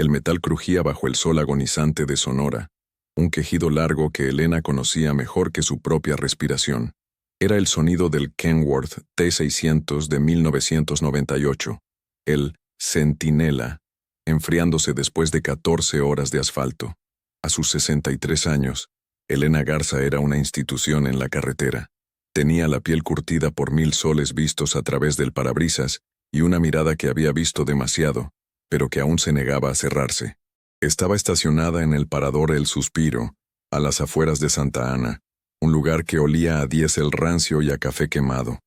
El metal crujía bajo el sol agonizante de Sonora, un quejido largo que Elena conocía mejor que su propia respiración. Era el sonido del Kenworth T600 de 1998, el Centinela, enfriándose después de 14 horas de asfalto. A sus 63 años, Elena Garza era una institución en la carretera. Tenía la piel curtida por 1000 soles vistos a través del parabrisas y una mirada que había visto demasiado, pero que aún se negaba a cerrarse. Estaba estacionada en el parador El Suspiro, a las afueras de Santa Ana, un lugar que olía a diésel rancio y a café quemado.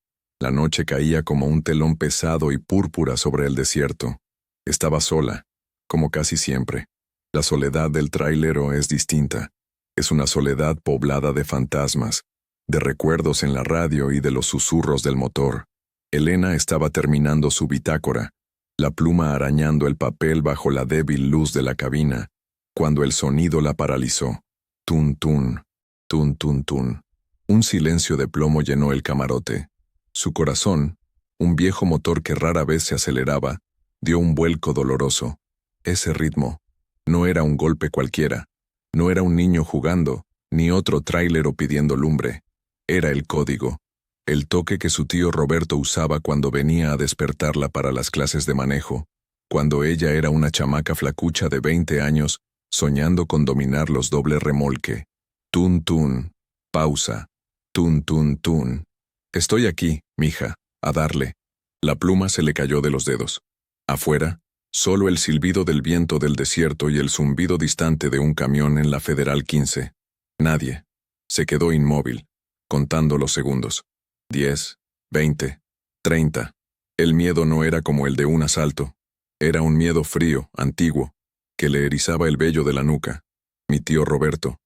La noche caía como un telón pesado y púrpura sobre el desierto. Estaba sola, como casi siempre. La soledad del trailero es distinta. Es una soledad poblada de fantasmas, de recuerdos en la radio y de los susurros del motor. Elena estaba terminando su bitácora, la pluma arañando el papel bajo la débil luz de la cabina, cuando el sonido la paralizó. Tun tun, tun tun tun. Un silencio de plomo llenó el camarote. Su corazón, un viejo motor que rara vez se aceleraba, dio un vuelco doloroso. Ese ritmo no era un golpe cualquiera, no era un niño jugando, ni otro tráilero pidiendo lumbre. Era el código, el toque que su tío Roberto usaba cuando venía a despertarla para las clases de manejo, cuando ella era una chamaca flacucha de 20 años, soñando con dominar los doble remolque. Tun tun, pausa, tun tun tun. Estoy aquí, mija, a darle. La pluma se le cayó de los dedos. Afuera, solo el silbido del viento del desierto y el zumbido distante de un camión en la Federal 15. Nadie. Se quedó inmóvil, contando los segundos. 10, 20, 30. El miedo no era como el de un asalto. Era un miedo frío, antiguo, que le erizaba el vello de la nuca. Mi tío Roberto,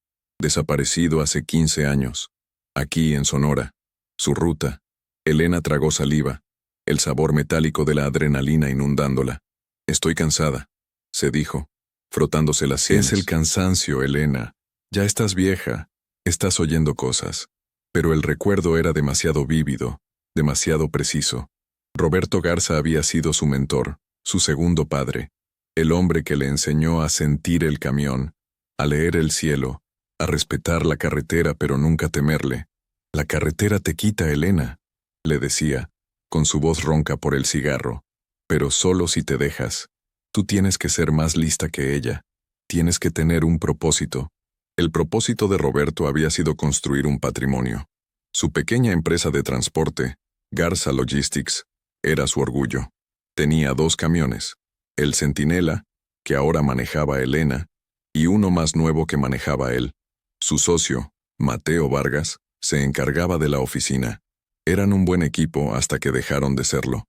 desaparecido hace 15 años. Aquí, en Sonora. Su ruta. Elena tragó saliva, el sabor metálico de la adrenalina inundándola. Estoy cansada, se dijo, frotándose las sienes. Es el cansancio, Elena. Ya estás vieja, estás oyendo cosas. Pero el recuerdo era demasiado vívido, demasiado preciso. Roberto Garza había sido su mentor, su segundo padre, el hombre que le enseñó a sentir el camión, a leer el cielo, a respetar la carretera pero nunca temerle. La carretera te quita, Elena, le decía, con su voz ronca por el cigarro, pero solo si te dejas. Tú tienes que ser más lista que ella, tienes que tener un propósito. El propósito de Roberto había sido construir un patrimonio. Su pequeña empresa de transporte, Garza Logistics, era su orgullo. Tenía 2 camiones, el Centinela, que ahora manejaba Elena, y uno más nuevo que manejaba él. Su socio, Mateo Vargas, se encargaba de la oficina. Eran un buen equipo hasta que dejaron de serlo.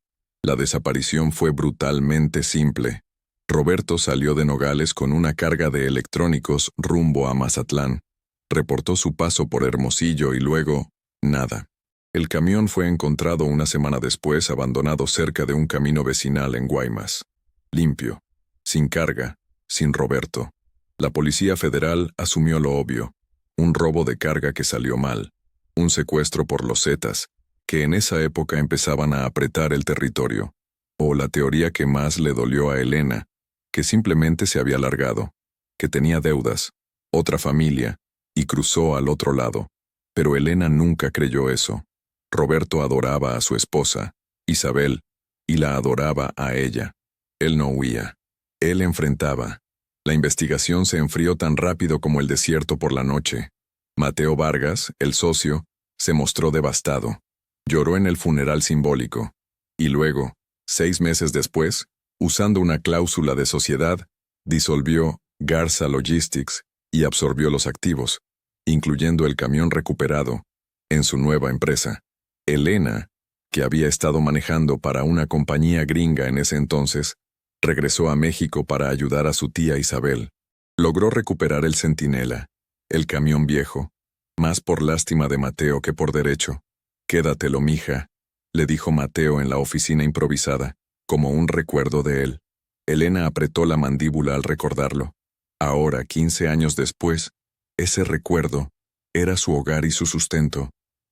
La desaparición fue brutalmente simple. Roberto salió de Nogales con una carga de electrónicos rumbo a Mazatlán. Reportó su paso por Hermosillo y luego, nada. El camión fue encontrado una semana después abandonado cerca de un camino vecinal en Guaymas. Limpio, sin carga, sin Roberto. La Policía Federal asumió lo obvio. Un robo de carga que salió mal. Un secuestro por los Zetas, que en esa época empezaban a apretar el territorio. O la teoría que más le dolió a Elena, que simplemente se había largado, que tenía deudas, otra familia, y cruzó al otro lado. Pero Elena nunca creyó eso. Roberto adoraba a su esposa, Isabel, y la adoraba a ella. Él no huía. Él enfrentaba. La investigación se enfrió tan rápido como el desierto por la noche. Mateo Vargas, el socio, se mostró devastado. Lloró en el funeral simbólico. Y luego, 6 meses después, usando una cláusula de sociedad, disolvió Garza Logistics y absorbió los activos, incluyendo el camión recuperado, en su nueva empresa. Elena, que había estado manejando para una compañía gringa en ese entonces, regresó a México para ayudar a su tía Isabel. Logró recuperar el Centinela, el camión viejo, más por lástima de Mateo que por derecho. Quédatelo, mija, le dijo Mateo en la oficina improvisada, como un recuerdo de él. Elena apretó la mandíbula al recordarlo. Ahora, 15 años después, ese recuerdo era su hogar y su sustento,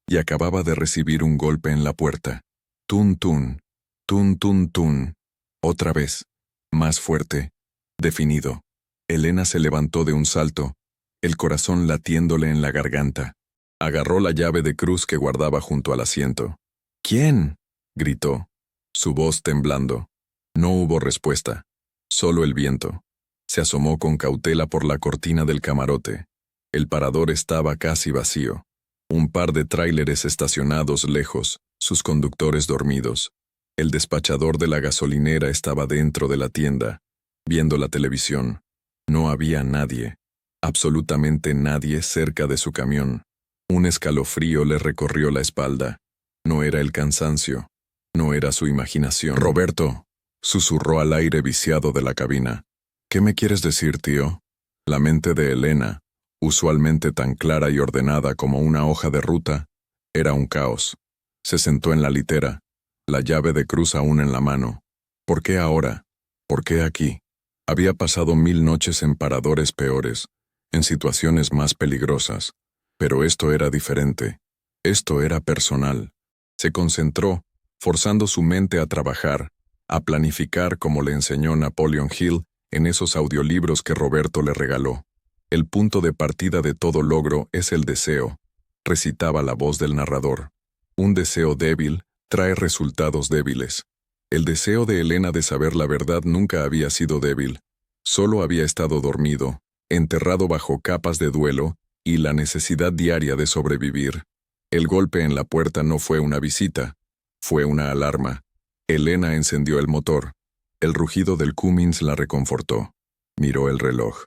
y acababa de recibir un golpe en la puerta. Tun tun, tun tun tun. Otra vez, más fuerte, Definido. Elena se levantó de un salto, el corazón latiéndole en la garganta. Agarró la llave de cruz que guardaba junto al asiento. ¿Quién?, gritó, su voz temblando. No hubo respuesta, solo el viento. Se asomó con cautela por la cortina del camarote. El parador estaba casi vacío. Un par de tráileres estacionados lejos, sus conductores dormidos. El despachador de la gasolinera estaba dentro de la tienda, viendo la televisión. No había nadie, absolutamente nadie cerca de su camión. Un escalofrío le recorrió la espalda. No era el cansancio, no era su imaginación. «Roberto», susurró al aire viciado de la cabina. «¿Qué me quieres decir, tío?» La mente de Elena, usualmente tan clara y ordenada como una hoja de ruta, era un caos. Se sentó en la litera, la llave de cruz aún en la mano. ¿Por qué ahora? ¿Por qué aquí? Había pasado 1000 noches en paradores peores, en situaciones más peligrosas. Pero esto era diferente. Esto era personal. Se concentró, forzando su mente a trabajar, a planificar como le enseñó Napoleon Hill en esos audiolibros que Roberto le regaló. El punto de partida de todo logro es el deseo, recitaba la voz del narrador. Un deseo débil trae resultados débiles. El deseo de Elena de saber la verdad nunca había sido débil, solo había estado dormido, enterrado bajo capas de duelo y la necesidad diaria de sobrevivir. El golpe en la puerta no fue una visita, fue una alarma. Elena encendió el motor. El rugido del Cummins la reconfortó. Miró el reloj.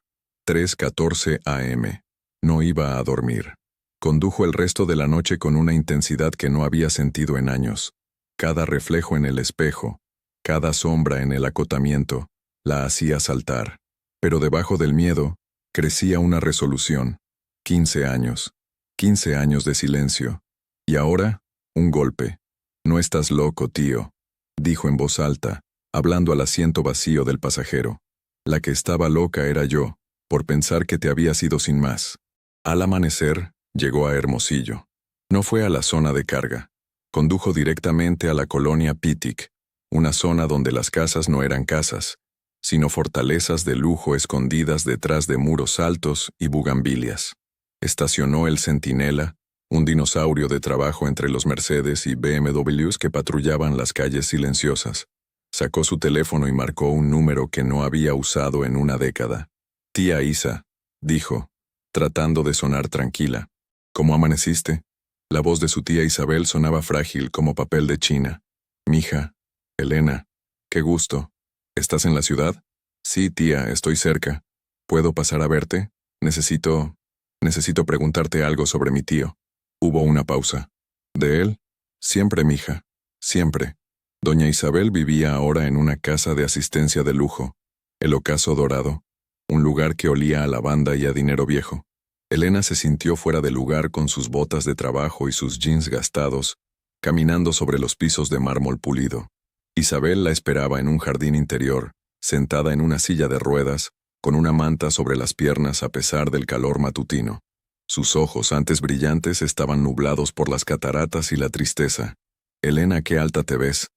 3:14 a.m. No iba a dormir. Condujo el resto de la noche con una intensidad que no había sentido en años. Cada reflejo en el espejo, cada sombra en el acotamiento, la hacía saltar. Pero debajo del miedo, crecía una resolución. 15 años. 15 años de silencio. Y ahora, un golpe. «No estás loco, tío», dijo en voz alta, hablando al asiento vacío del pasajero. «La que estaba loca era yo, por pensar que te habías ido sin más». Al amanecer, llegó a Hermosillo. No fue a la zona de carga. Condujo directamente a la colonia Pittick, una zona donde las casas no eran casas, sino fortalezas de lujo escondidas detrás de muros altos y bugambilias. Estacionó el Centinela, un dinosaurio de trabajo entre los Mercedes y BMWs que patrullaban las calles silenciosas. Sacó su teléfono y marcó un número que no había usado en una década. «Tía Isa», dijo, tratando de sonar tranquila. «¿Cómo amaneciste?» La voz de su tía Isabel sonaba frágil como papel de china. «Mija, Elena, qué gusto. ¿Estás en la ciudad?» «Sí, tía, estoy cerca. ¿Puedo pasar a verte? Necesito preguntarte algo sobre mi tío». Hubo una pausa. «¿De él?» «Siempre, mija. Siempre». Doña Isabel vivía ahora en una casa de asistencia de lujo, el Ocaso Dorado, un lugar que olía a lavanda y a dinero viejo. Elena se sintió fuera de lugar con sus botas de trabajo y sus jeans gastados, caminando sobre los pisos de mármol pulido. Isabel la esperaba en un jardín interior, sentada en una silla de ruedas, con una manta sobre las piernas a pesar del calor matutino. Sus ojos, antes brillantes, estaban nublados por las cataratas y la tristeza. «Elena, qué alta te ves»,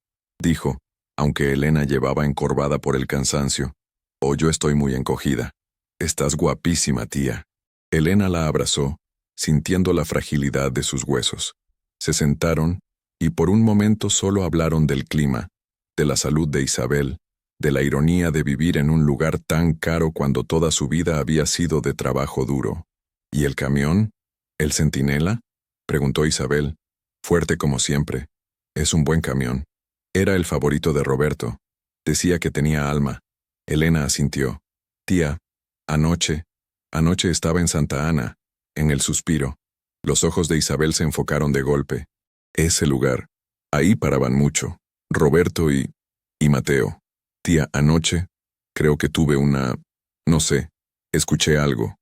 dijo, aunque Elena llevaba encorvada por el cansancio. «Oh, yo estoy muy encogida». «Estás guapísima, tía». Elena la abrazó, sintiendo la fragilidad de sus huesos. Se sentaron, y por un momento solo hablaron del clima, de la salud de Isabel, de la ironía de vivir en un lugar tan caro cuando toda su vida había sido de trabajo duro. «¿Y el camión? ¿El Centinela?», preguntó Isabel, fuerte como siempre. «Es un buen camión». Era el favorito de Roberto. Decía que tenía alma. Elena asintió. «Tía, anoche estaba en Santa Ana, en El Suspiro». Los ojos de Isabel se enfocaron de golpe. «Ese lugar. Ahí paraban mucho. Roberto y Mateo. Tía, anoche, creo que tuve no sé, escuché algo.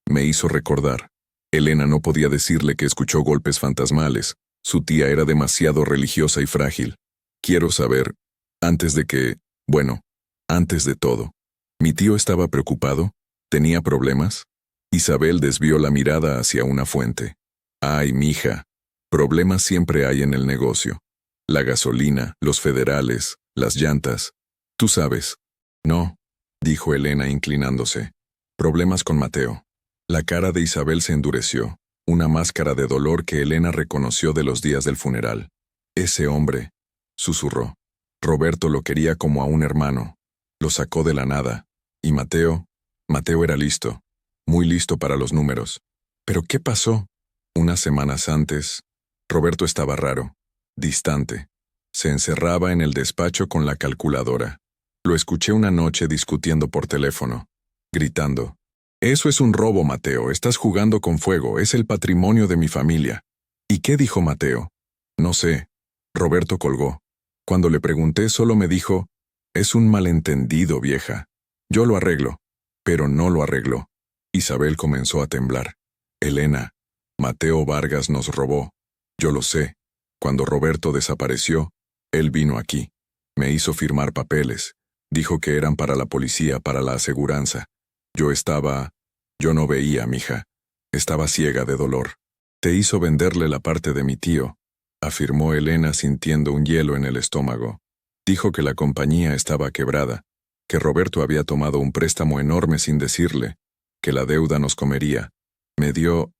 Me hizo recordar». Elena no podía decirle que escuchó golpes fantasmales. Su tía era demasiado religiosa y frágil. «Quiero saber, antes de todo. ¿Mi tío estaba preocupado? ¿Tenía problemas?» Isabel desvió la mirada hacia una fuente. «Ay, mija, problemas siempre hay en el negocio. La gasolina, los federales, las llantas. Tú sabes». «No, dijo Elena inclinándose. Problemas con Mateo. La cara de Isabel se endureció, una máscara de dolor que Elena reconoció de los días del funeral. Ese hombre, susurró. Roberto lo quería como a un hermano. Lo sacó de la nada. Y Mateo era listo. Muy listo para los números. ¿Pero qué pasó? Unas semanas antes, Roberto estaba raro, distante. Se encerraba en el despacho con la calculadora. Lo escuché una noche discutiendo por teléfono, gritando. Eso es un robo, Mateo, estás jugando con fuego, es el patrimonio de mi familia. ¿Y qué dijo Mateo? No sé. Roberto colgó. Cuando le pregunté solo me dijo, es un malentendido, vieja. Yo lo arreglo. Pero no lo arregló. Isabel comenzó a temblar. Elena, Mateo Vargas nos robó. Yo lo sé. Cuando Roberto desapareció, él vino aquí. Me hizo firmar papeles. Dijo que eran para la policía, para la aseguranza. Yo no veía, mija. Estaba ciega de dolor. Te hizo venderle la parte de mi tío, afirmó Elena sintiendo un hielo en el estómago. Dijo que la compañía estaba quebrada, que Roberto había tomado un préstamo enorme sin decirle, que la deuda nos comería. Me dio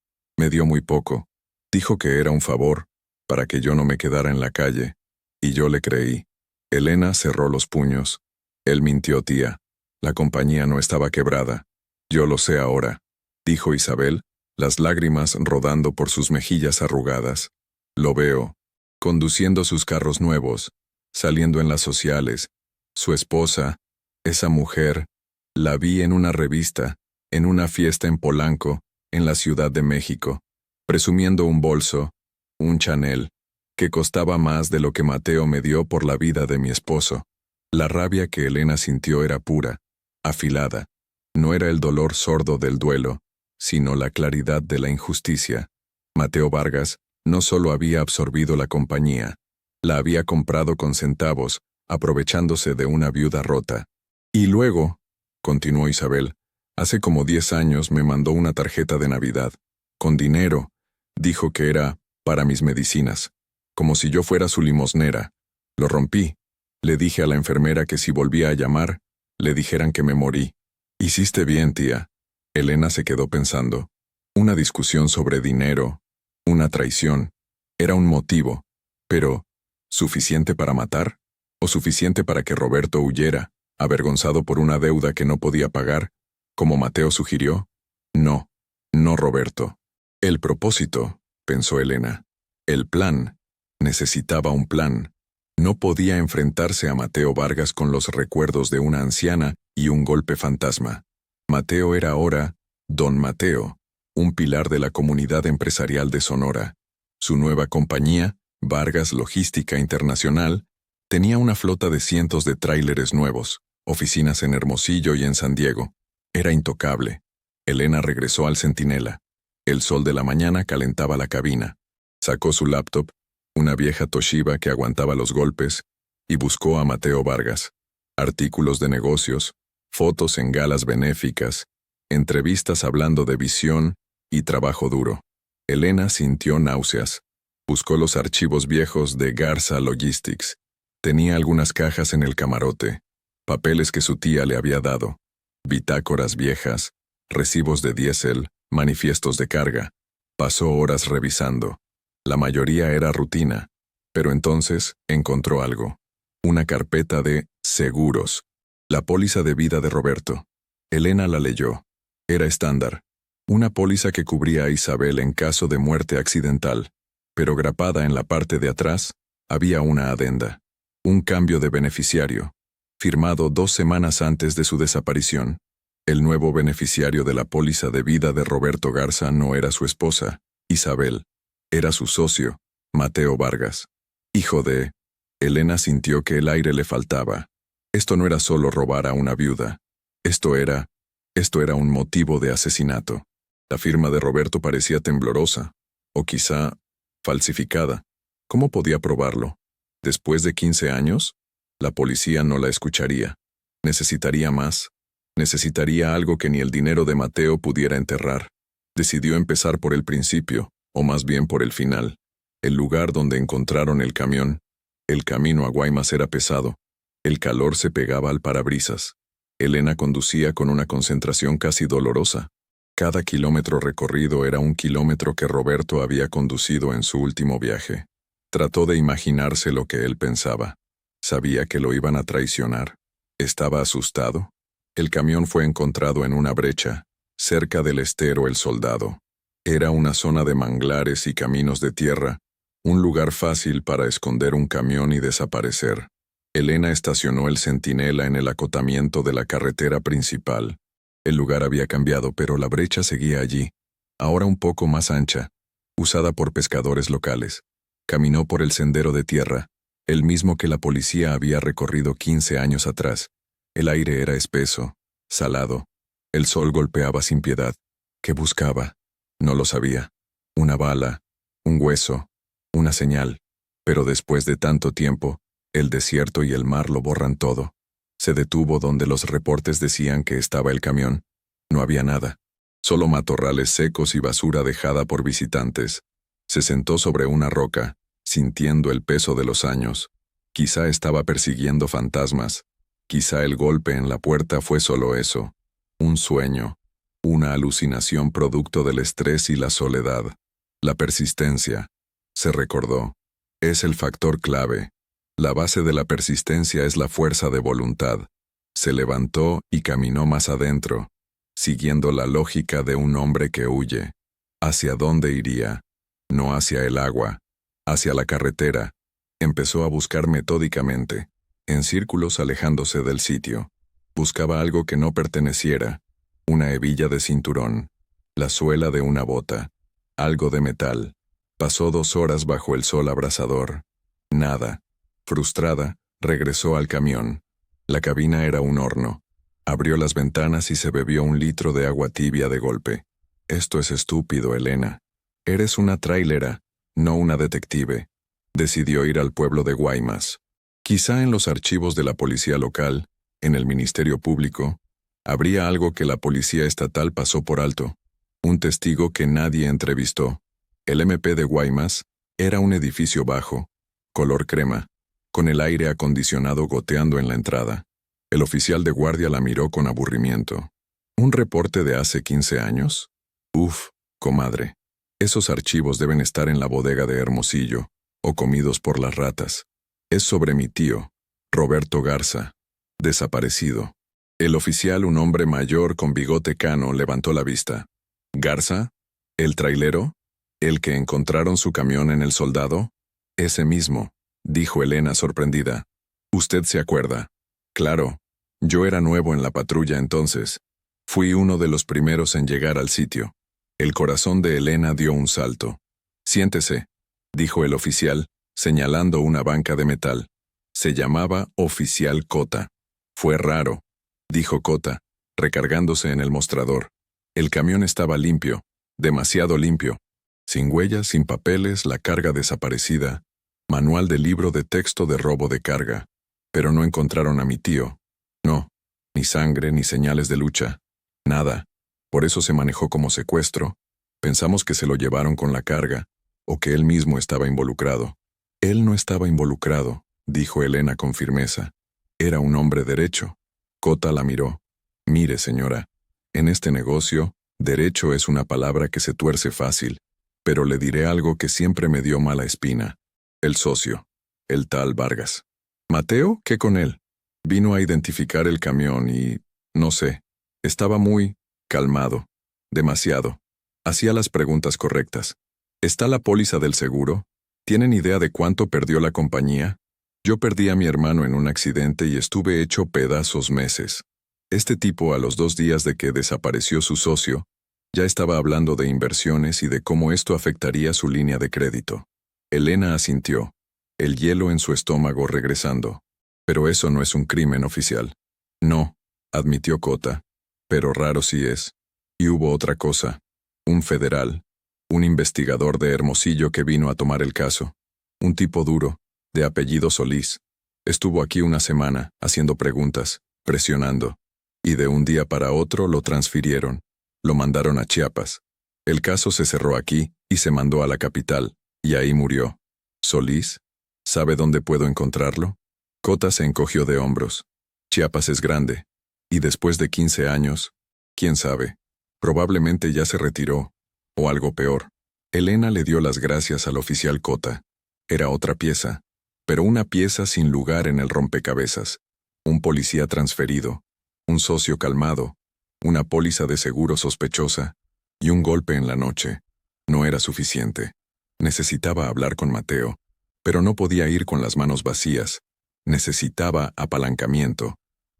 muy poco. Dijo que era un favor, para que yo no me quedara en la calle, y yo le creí. Elena cerró los puños. Él mintió, tía. La compañía no estaba quebrada. Yo lo sé ahora, dijo Isabel, las lágrimas rodando por sus mejillas arrugadas. Lo veo, conduciendo sus carros nuevos, saliendo en las sociales. Su esposa, esa mujer, la vi en una revista, en una fiesta en Polanco, en la Ciudad de México, presumiendo un bolso, un Chanel, que costaba más de lo que Mateo me dio por la vida de mi esposo. La rabia que Elena sintió era pura, afilada. No era el dolor sordo del duelo, sino la claridad de la injusticia. Mateo Vargas no solo había absorbido la compañía, la había comprado con centavos, aprovechándose de una viuda rota. Y luego, continuó Isabel, hace como 10 años me mandó una tarjeta de Navidad, con dinero, dijo que era para mis medicinas, como si yo fuera su limosnera. Lo rompí. Le dije a la enfermera que si volvía a llamar, le dijeran que me morí. Hiciste bien, tía. Elena se quedó pensando. Una discusión sobre dinero, una traición, era un motivo, pero ¿suficiente para matar? ¿O suficiente para que Roberto huyera, avergonzado por una deuda que no podía pagar, como Mateo sugirió? No, no Roberto. El propósito, pensó Elena. El plan. Necesitaba un plan. No podía enfrentarse a Mateo Vargas con los recuerdos de una anciana y un golpe fantasma. Mateo era ahora Don Mateo, un pilar de la comunidad empresarial de Sonora. Su nueva compañía, Vargas Logística Internacional, tenía una flota de cientos de tráileres nuevos, oficinas en Hermosillo y en San Diego. Era intocable. Elena regresó al Centinela. El sol de la mañana calentaba la cabina. Sacó su laptop, una vieja Toshiba que aguantaba los golpes, y buscó a Mateo Vargas. Artículos de negocios, fotos en galas benéficas, entrevistas hablando de visión y trabajo duro. Elena sintió náuseas. Buscó los archivos viejos de Garza Logistics. Tenía algunas cajas en el camarote, papeles que su tía le había dado, bitácoras viejas, recibos de diésel, manifiestos de carga. Pasó horas revisando. La mayoría era rutina, pero entonces encontró algo. Una carpeta de seguros. La póliza de vida de Roberto. Elena la leyó. Era estándar. Una póliza que cubría a Isabel en caso de muerte accidental, pero grapada en la parte de atrás había una adenda. Un cambio de beneficiario, firmado 2 semanas antes de su desaparición. El nuevo beneficiario de la póliza de vida de Roberto Garza no era su esposa, Isabel. Era su socio, Mateo Vargas. Hijo de... Elena sintió que el aire le faltaba. Esto no era solo robar a una viuda. Esto era un motivo de asesinato. La firma de Roberto parecía temblorosa, o quizá falsificada. ¿Cómo podía probarlo? Después de 15 años, la policía no la escucharía. Necesitaría más. Necesitaría algo que ni el dinero de Mateo pudiera enterrar. Decidió empezar por el principio, o más bien por el final, el lugar donde encontraron el camión. El camino a Guaymas era pesado. El calor se pegaba al parabrisas. Elena conducía con una concentración casi dolorosa. Cada kilómetro recorrido era un kilómetro que Roberto había conducido en su último viaje. Trató de imaginarse lo que él pensaba. ¿Sabía que lo iban a traicionar? ¿Estaba asustado? El camión fue encontrado en una brecha, cerca del estero El Soldado. Era una zona de manglares y caminos de tierra, un lugar fácil para esconder un camión y desaparecer. Elena estacionó el centinela en el acotamiento de la carretera principal. El lugar había cambiado, pero la brecha seguía allí, ahora un poco más ancha, usada por pescadores locales. Caminó por el sendero de tierra, el mismo que la policía había recorrido 15 años atrás. El aire era espeso, salado. El sol golpeaba sin piedad. ¿Qué buscaba? No lo sabía. Una bala, un hueso, una señal. Pero después de tanto tiempo, el desierto y el mar lo borran todo. Se detuvo donde los reportes decían que estaba el camión. No había nada. Solo matorrales secos y basura dejada por visitantes. Se sentó sobre una roca, sintiendo el peso de los años. Quizá estaba persiguiendo fantasmas. Quizá el golpe en la puerta fue solo eso. Un sueño. Una alucinación producto del estrés y la soledad. La persistencia. Se recordó. Es el factor clave. La base de la persistencia es la fuerza de voluntad. Se levantó y caminó más adentro, siguiendo la lógica de un hombre que huye. ¿Hacia dónde iría? No hacia el agua, hacia la carretera. Empezó a buscar metódicamente, en círculos alejándose del sitio. Buscaba algo que no perteneciera, una hebilla de cinturón, la suela de una bota, algo de metal. Pasó 2 horas bajo el sol abrasador. Nada. Frustrada, regresó al camión. La cabina era un horno. Abrió las ventanas y se bebió 1 litro de agua tibia de golpe. Esto es estúpido, Elena. Eres una trailera, no una detective. Decidió ir al pueblo de Guaymas. Quizá en los archivos de la policía local, en el Ministerio Público, habría algo que la policía estatal pasó por alto. Un testigo que nadie entrevistó. El MP de Guaymas era un edificio bajo, color crema, con el aire acondicionado goteando en la entrada. El oficial de guardia la miró con aburrimiento. ¿Un reporte de hace 15 años? Uf, comadre. Esos archivos deben estar en la bodega de Hermosillo, o comidos por las ratas. Es sobre mi tío, Roberto Garza, desaparecido. El oficial, un hombre mayor con bigote cano, levantó la vista. ¿Garza? ¿El trailero? ¿El que encontraron su camión en El Soldado? Ese mismo, dijo Elena sorprendida. ¿Usted se acuerda? Claro. Yo era nuevo en la patrulla entonces. Fui uno de los primeros en llegar al sitio. El corazón de Elena dio un salto. Siéntese, dijo el oficial, señalando una banca de metal. Se llamaba Oficial Cota. Fue raro, dijo Cota, recargándose en el mostrador. El camión estaba limpio, demasiado limpio. Sin huellas, sin papeles, la carga desaparecida. Manual de libro de texto de robo de carga. Pero no encontraron a mi tío. No, ni sangre, ni señales de lucha. Nada. Por eso se manejó como secuestro. Pensamos que se lo llevaron con la carga, o que él mismo estaba involucrado. Él no estaba involucrado, dijo Elena con firmeza. Era un hombre derecho. Cota la miró. Mire, señora, en este negocio, derecho es una palabra que se tuerce fácil, pero le diré algo que siempre me dio mala espina. El socio, el tal Vargas. Mateo, ¿qué con él? Vino a identificar el camión y, no sé, estaba muy calmado, demasiado. Hacía las preguntas correctas. ¿Está la póliza del seguro? ¿Tienen idea de cuánto perdió la compañía? Yo perdí a mi hermano en un accidente y estuve hecho pedazos meses. Este tipo, a los 2 días de que desapareció su socio, ya estaba hablando de inversiones y de cómo esto afectaría su línea de crédito. Elena asintió, el hielo en su estómago regresando. Pero eso no es un crimen oficial. No, admitió Cota, pero raro sí es. Y hubo otra cosa. Un federal, un investigador de Hermosillo que vino a tomar el caso. Un tipo duro, de apellido Solís. Estuvo aquí 1 semana, haciendo preguntas, presionando. Y de un día para otro lo transfirieron. Lo mandaron a Chiapas. El caso se cerró aquí y se mandó a la capital, y ahí murió. ¿Solís? ¿Sabe dónde puedo encontrarlo? Cota se encogió de hombros. Chiapas es grande. Y después de 15 años, quién sabe, probablemente ya se retiró, o algo peor. Elena le dio las gracias al oficial Cota. Era otra pieza, pero una pieza sin lugar en el rompecabezas. Un policía transferido, un socio calmado, una póliza de seguro sospechosa, y un golpe en la noche. No era suficiente. Necesitaba hablar con Mateo, pero no podía ir con las manos vacías. Necesitaba apalancamiento.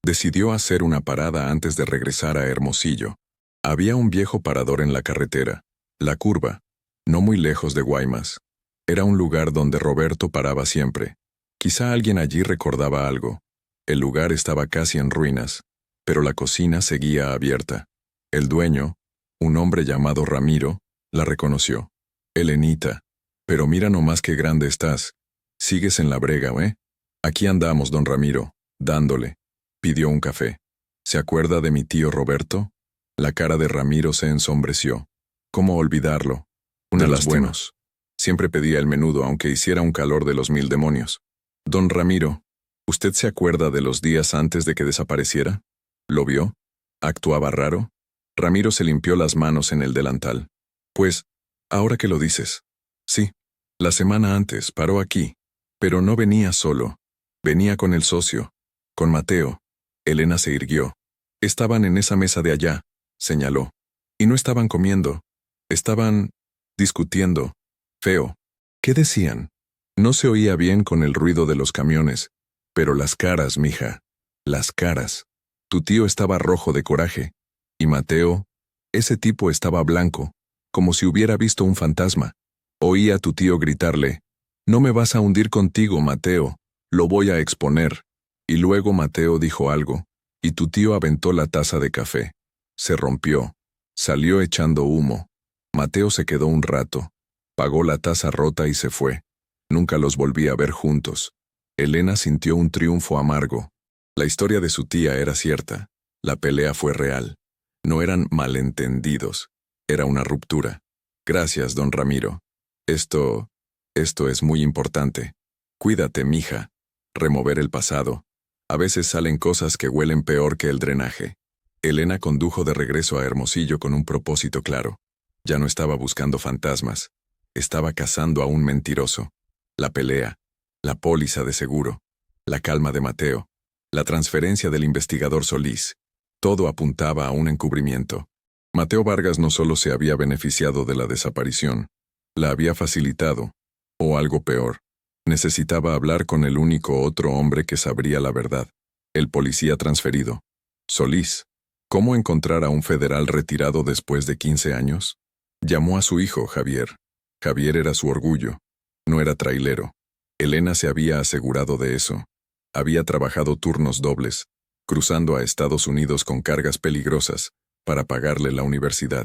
Decidió hacer una parada antes de regresar a Hermosillo. Había un viejo parador en la carretera, La Curva, no muy lejos de Guaymas. Era un lugar donde Roberto paraba siempre. Quizá alguien allí recordaba algo. El lugar estaba casi en ruinas, pero la cocina seguía abierta. El dueño, un hombre llamado Ramiro, la reconoció. Elenita, pero mira nomás qué grande estás. Sigues en la brega, ¿eh? Aquí andamos, don Ramiro, dándole. Pidió un café. ¿Se acuerda de mi tío Roberto? La cara de Ramiro se ensombreció. ¿Cómo olvidarlo? Una de las buenos. Siempre pedía el menudo aunque hiciera un calor de los 1000 demonios. Don Ramiro, ¿usted se acuerda de los días antes de que desapareciera? ¿Lo vio? ¿Actuaba raro? Ramiro se limpió las manos en el delantal. Pues, ahora que lo dices. Sí, la semana antes paró aquí. Pero no venía solo. Venía con el socio. Con Mateo. Elena se irguió. Estaban en esa mesa de allá, señaló. Y no estaban comiendo. Estaban discutiendo. Feo. ¿Qué decían? No se oía bien con el ruido de los camiones, pero las caras, mija. Las caras. Tu tío estaba rojo de coraje. Y Mateo, ese tipo estaba blanco, como si hubiera visto un fantasma. Oía a tu tío gritarle, «No me vas a hundir contigo, Mateo, lo voy a exponer». Y luego Mateo dijo algo, y tu tío aventó la taza de café. Se rompió. Salió echando humo. Mateo se quedó un rato. Pagó la taza rota y se fue. Nunca los volví a ver juntos. Elena sintió un triunfo amargo. La historia de su tía era cierta. La pelea fue real. No eran malentendidos. Era una ruptura. Gracias, don Ramiro. Esto es muy importante. Cuídate, mija. Remover el pasado. A veces salen cosas que huelen peor que el drenaje. Elena condujo de regreso a Hermosillo con un propósito claro. Ya no estaba buscando fantasmas. Estaba cazando a un mentiroso. La pelea, la póliza de seguro, la calma de Mateo, la transferencia del investigador Solís. Todo apuntaba a un encubrimiento. Mateo Vargas no solo se había beneficiado de la desaparición, la había facilitado, o algo peor. Necesitaba hablar con el único otro hombre que sabría la verdad, el policía transferido. Solís. ¿Cómo encontrar a un federal retirado después de 15 años? Llamó a su hijo, Javier. Javier era su orgullo. No era trailero. Elena se había asegurado de eso. Había trabajado turnos dobles, cruzando a Estados Unidos con cargas peligrosas, para pagarle la universidad.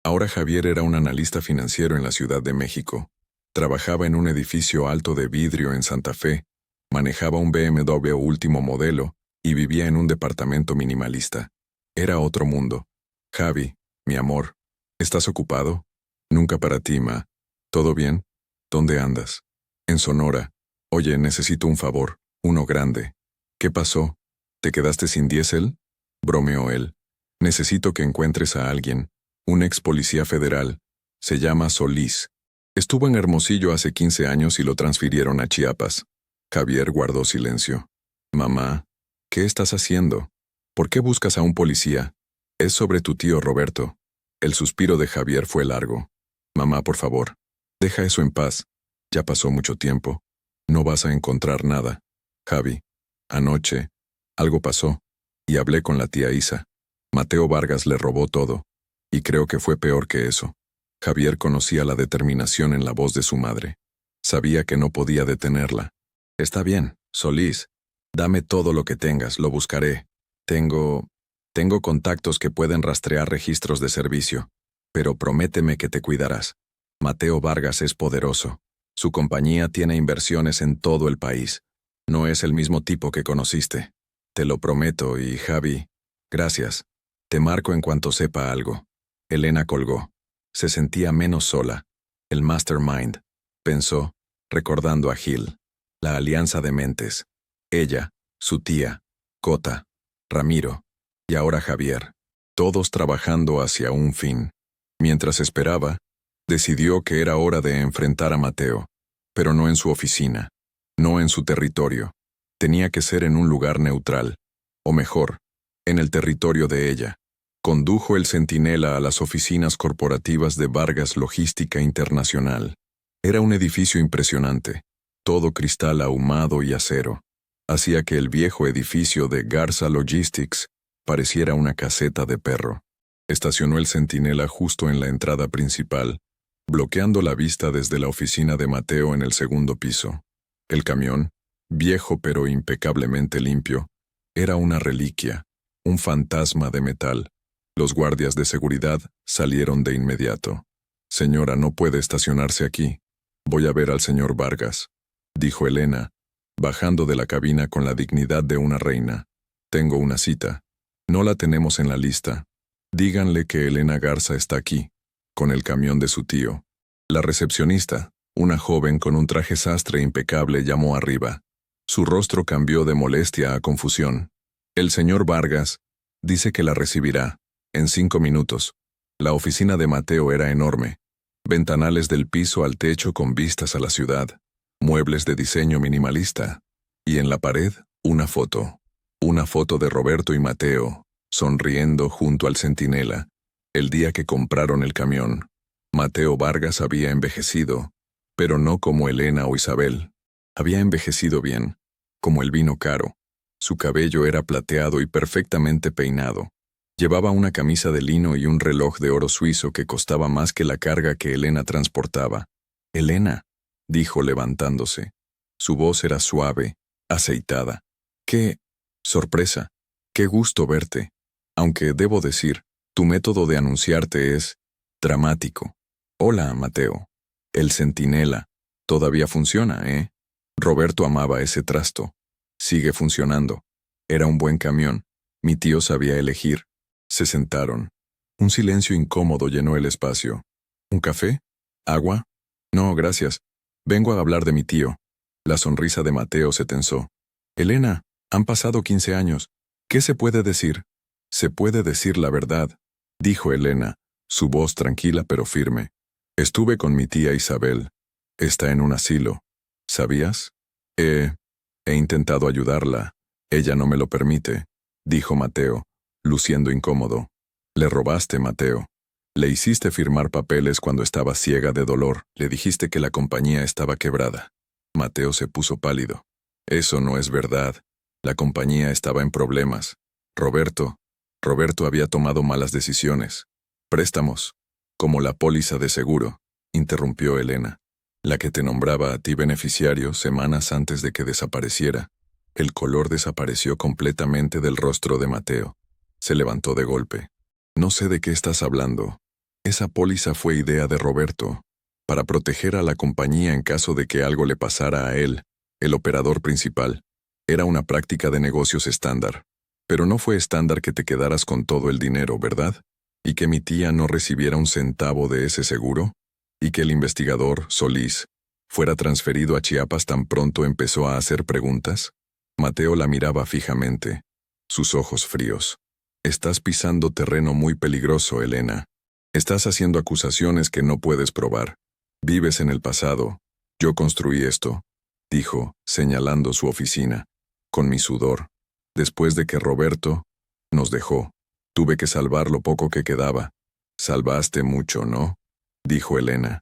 Ahora Javier era un analista financiero en la Ciudad de México. Trabajaba en un edificio alto de vidrio en Santa Fe, manejaba un BMW último modelo y vivía en un departamento minimalista. Era otro mundo. Javi, mi amor, ¿estás ocupado? Nunca para ti, ma. ¿Todo bien? ¿Dónde andas? En Sonora. Oye, necesito un favor, uno grande. ¿Qué pasó? ¿Te quedaste sin diésel? Bromeó él. Necesito que encuentres a alguien, un ex policía federal. Se llama Solís. Estuvo en Hermosillo hace 15 años y lo transfirieron a Chiapas. Javier guardó silencio. Mamá, ¿qué estás haciendo? ¿Por qué buscas a un policía? Es sobre tu tío Roberto. El suspiro de Javier fue largo. Mamá, por favor, deja eso en paz. Ya pasó mucho tiempo. No vas a encontrar nada. Javi, anoche, algo pasó, y hablé con la tía Isa. Mateo Vargas le robó todo, y creo que fue peor que eso. Javier conocía la determinación en la voz de su madre. Sabía que no podía detenerla. Está bien, Solís. Dame todo lo que tengas, lo buscaré. Tengo contactos que pueden rastrear registros de servicio, pero prométeme que te cuidarás. Mateo Vargas es poderoso. Su compañía tiene inversiones en todo el país. No es el mismo tipo que conociste. Te lo prometo y, Javi, gracias. Te marco en cuanto sepa algo. Elena colgó. Se sentía menos sola. El mastermind, pensó, recordando a Gil. La alianza de mentes. Ella, su tía, Cota, Ramiro. Y ahora Javier. Todos trabajando hacia un fin. Mientras esperaba, decidió que era hora de enfrentar a Mateo, pero no en su oficina, no en su territorio. Tenía que ser en un lugar neutral, o mejor, en el territorio de ella. Condujo el centinela a las oficinas corporativas de Vargas Logística Internacional. Era un edificio impresionante, todo cristal ahumado y acero. Hacía que el viejo edificio de Garza Logistics pareciera una caseta de perro. Estacionó el centinela justo en la entrada principal, bloqueando la vista desde la oficina de Mateo en el segundo piso. El camión, viejo pero impecablemente limpio, era una reliquia, un fantasma de metal. Los guardias de seguridad salieron de inmediato. «Señora, no puede estacionarse aquí. Voy a ver al señor Vargas», dijo Elena, bajando de la cabina con la dignidad de una reina. «Tengo una cita. No la tenemos en la lista. Díganle que Elena Garza está aquí, con el camión de su tío». La recepcionista, una joven con un traje sastre impecable, llamó arriba. Su rostro cambió de molestia a confusión. «El señor Vargas dice que la recibirá. En 5 minutos». La oficina de Mateo era enorme. Ventanales del piso al techo con vistas a la ciudad. Muebles de diseño minimalista. Y en la pared, una foto. Una foto de Roberto y Mateo, sonriendo junto al centinela, el día que compraron el camión. Mateo Vargas había envejecido, pero no como Elena o Isabel. Había envejecido bien, como el vino caro. Su cabello era plateado y perfectamente peinado. Llevaba una camisa de lino y un reloj de oro suizo que costaba más que la carga que Elena transportaba. «Elena», dijo levantándose. Su voz era suave, aceitada. «¡Qué sorpresa! ¡Qué gusto verte! Aunque debo decir, tu método de anunciarte es dramático. Hola, Mateo. El centinela. Todavía funciona, ¿eh? Roberto amaba ese trasto. Sigue funcionando. Era un buen camión. Mi tío sabía elegir». Se sentaron. Un silencio incómodo llenó el espacio. «¿Un café? ¿Agua?» «No, gracias. Vengo a hablar de mi tío». La sonrisa de Mateo se tensó. «Elena, han pasado 15 años. ¿Qué se puede decir?» «Se puede decir la verdad», dijo Elena, su voz tranquila pero firme. «Estuve con mi tía Isabel. Está en un asilo. ¿Sabías? He intentado ayudarla. Ella no me lo permite», dijo Mateo, luciendo incómodo. «Le robaste, Mateo. Le hiciste firmar papeles cuando estaba ciega de dolor. Le dijiste que la compañía estaba quebrada». Mateo se puso pálido. «Eso no es verdad. La compañía estaba en problemas. Roberto había tomado malas decisiones. Préstamos, como la póliza de seguro», interrumpió Elena, «la que te nombraba a ti beneficiario semanas antes de que desapareciera». El color desapareció completamente del rostro de Mateo. Se levantó de golpe. «No sé de qué estás hablando. Esa póliza fue idea de Roberto, para proteger a la compañía en caso de que algo le pasara a él, el operador principal. Era una práctica de negocios estándar. Pero no fue estándar que te quedaras con todo el dinero, ¿verdad? ¿Y que mi tía no recibiera un centavo de ese seguro? ¿Y que el investigador, Solís, fuera transferido a Chiapas tan pronto empezó a hacer preguntas?» Mateo la miraba fijamente, sus ojos fríos. «Estás pisando terreno muy peligroso, Elena. Estás haciendo acusaciones que no puedes probar. Vives en el pasado. Yo construí esto», dijo, señalando su oficina, «con mi sudor. Después de que Roberto nos dejó, tuve que salvar lo poco que quedaba». «Salvaste mucho, ¿no?», dijo Elena.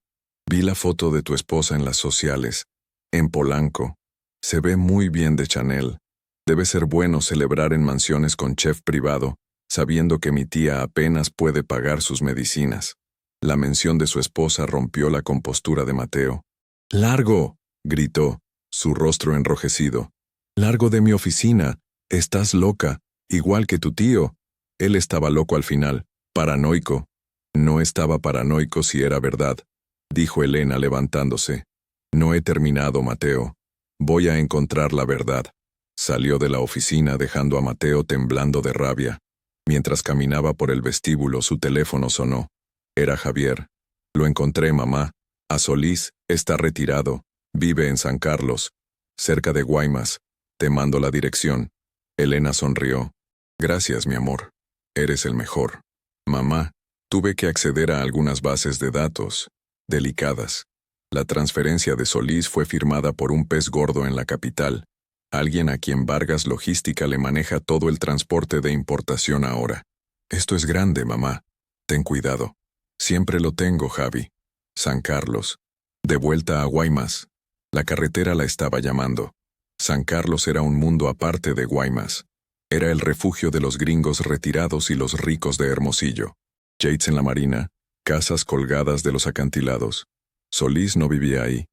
«Vi la foto de tu esposa en las sociales, en Polanco. Se ve muy bien de Chanel. Debe ser bueno celebrar en mansiones con chef privado, sabiendo que mi tía apenas puede pagar sus medicinas». La mención de su esposa rompió la compostura de Mateo. «¡Largo!», gritó, su rostro enrojecido. «¡Largo de mi oficina! Estás loca, igual que tu tío». Él estaba loco al final, paranoico. «No estaba paranoico si era verdad», dijo Elena levantándose. «No he terminado, Mateo. Voy a encontrar la verdad». Salió de la oficina dejando a Mateo temblando de rabia. Mientras caminaba por el vestíbulo, su teléfono sonó. Era Javier. «Lo encontré, mamá. A Solís, está retirado. Vive en San Carlos, cerca de Guaymas. Te mando la dirección». Elena sonrió. «Gracias, mi amor». Eres el mejor. Mamá, tuve que acceder a algunas bases de datos, delicadas. La transferencia de Solís fue firmada por un pez gordo en la capital, alguien a quien Vargas Logística le maneja todo el transporte de importación ahora. Esto es grande, mamá. Ten cuidado. Siempre lo tengo, Javi. San Carlos. De vuelta a Guaymas. La carretera la estaba llamando. San Carlos era un mundo aparte de Guaymas. Era el refugio de los gringos retirados y los ricos de Hermosillo. Yates en la marina, casas colgadas de los acantilados. Solís no vivía ahí.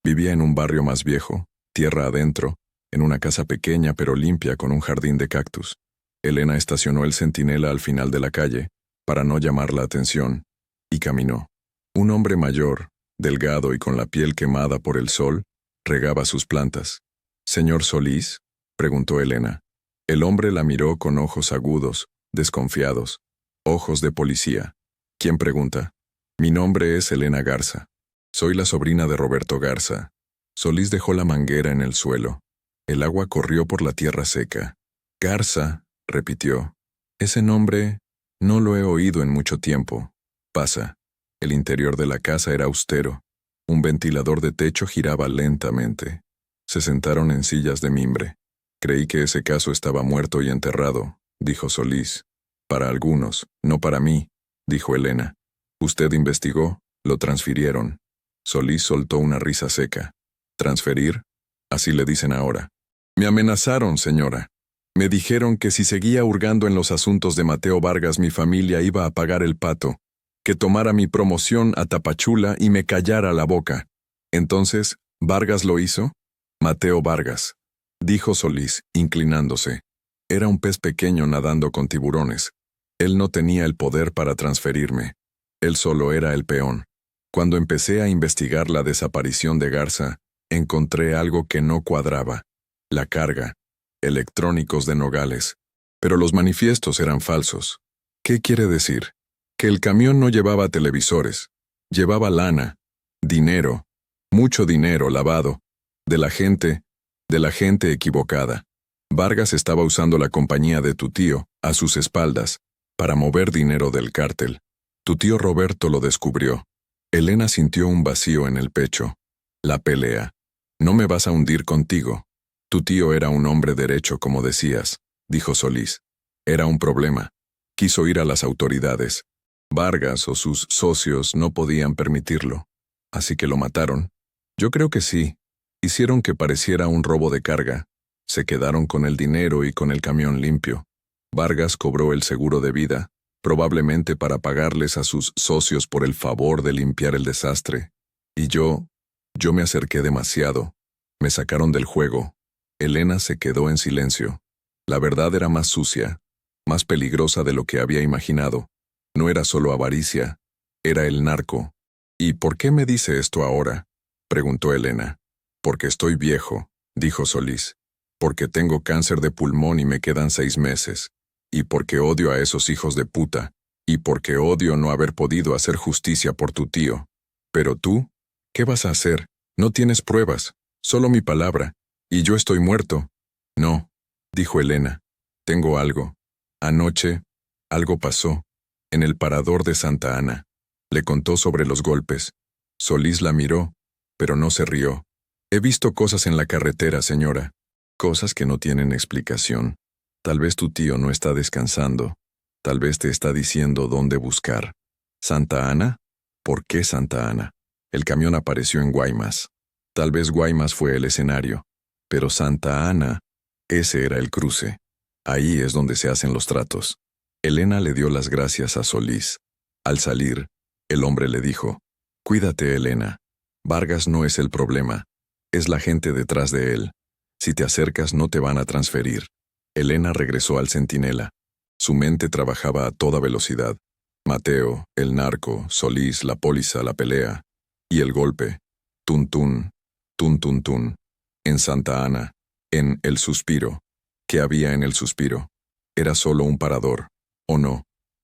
Vivía en un barrio más viejo, tierra adentro, en una casa pequeña pero limpia con un jardín de cactus. Elena estacionó el centinela al final de la calle, para no llamar la atención, y caminó. Un hombre mayor, delgado y con la piel quemada por el sol, regaba sus plantas. «¿Señor Solís?», preguntó Elena. El hombre la miró con ojos agudos, desconfiados. Ojos de policía. ¿Quién pregunta? «Mi nombre es Elena Garza. Soy la sobrina de Roberto Garza». Solís dejó la manguera en el suelo. El agua corrió por la tierra seca. «Garza», repitió. «Ese nombre no lo he oído en mucho tiempo. Pasa». El interior de la casa era austero. Un ventilador de techo giraba lentamente. Se sentaron en sillas de mimbre. «Creí que ese caso estaba muerto y enterrado», dijo Solís. «Para algunos, no para mí», dijo Elena. «Usted investigó, lo transfirieron». Solís soltó una risa seca. «¿Transferir? Así le dicen ahora». «Me amenazaron, señora. Me dijeron que si seguía hurgando en los asuntos de Mateo Vargas mi familia iba a pagar el pato, que tomara mi promoción a Tapachula y me callara la boca. Entonces, ¿Vargas lo hizo?» «Mateo Vargas», dijo Solís, inclinándose. Era un pez pequeño nadando con tiburones. Él no tenía el poder para transferirme. Él solo era el peón. Cuando empecé a investigar la desaparición de Garza, encontré algo que no cuadraba. La carga. Electrónicos de Nogales. Pero los manifiestos eran falsos. ¿Qué quiere decir? Que el camión no llevaba televisores. Llevaba lana, dinero, mucho dinero lavado, de la gente equivocada. Vargas estaba usando la compañía de tu tío, a sus espaldas, para mover dinero del cártel. Tu tío Roberto lo descubrió. Elena sintió un vacío en el pecho. La pelea. «No me vas a hundir contigo. Tu tío era un hombre derecho, como decías», dijo Solís. «Era un problema. Quiso ir a las autoridades. Vargas o sus socios no podían permitirlo. Así que lo mataron». «Yo creo que sí. Hicieron que pareciera un robo de carga. Se quedaron con el dinero y con el camión limpio. Vargas cobró el seguro de vida, probablemente para pagarles a sus socios por el favor de limpiar el desastre. Y yo me acerqué demasiado. Me sacaron del juego». Elena se quedó en silencio. La verdad era más sucia, más peligrosa de lo que había imaginado. No era solo avaricia, era el narco. «¿Y por qué me dice esto ahora?», preguntó Elena. «Porque estoy viejo», dijo Solís. «Porque tengo cáncer de pulmón y me quedan 6 meses. Y porque odio a esos hijos de puta. Y porque odio no haber podido hacer justicia por tu tío. Pero tú, ¿qué vas a hacer? No tienes pruebas, solo mi palabra. Y yo estoy muerto». «No», dijo Elena. «Tengo algo. Anoche, algo pasó. En el parador de Santa Ana». Le contó sobre los golpes. Solís la miró, pero no se rió. «He visto cosas en la carretera, señora. Cosas que no tienen explicación. Tal vez tu tío no está descansando. Tal vez te está diciendo dónde buscar». «¿Santa Ana? ¿Por qué Santa Ana?» «El camión apareció en Guaymas. Tal vez Guaymas fue el escenario. Pero Santa Ana, ese era el cruce. Ahí es donde se hacen los tratos». Elena le dio las gracias a Solís. Al salir, el hombre le dijo: «Cuídate, Elena. Vargas no es el problema. Es la gente detrás de él. Si te acercas no te van a transferir». Elena regresó al centinela. Su mente trabajaba a toda velocidad. Mateo, el narco, Solís, la póliza, la pelea. Y el golpe. Tun tun, tun tun tun. En Santa Ana, en El Suspiro. ¿Qué había en El Suspiro? Era solo un parador, ¿o no?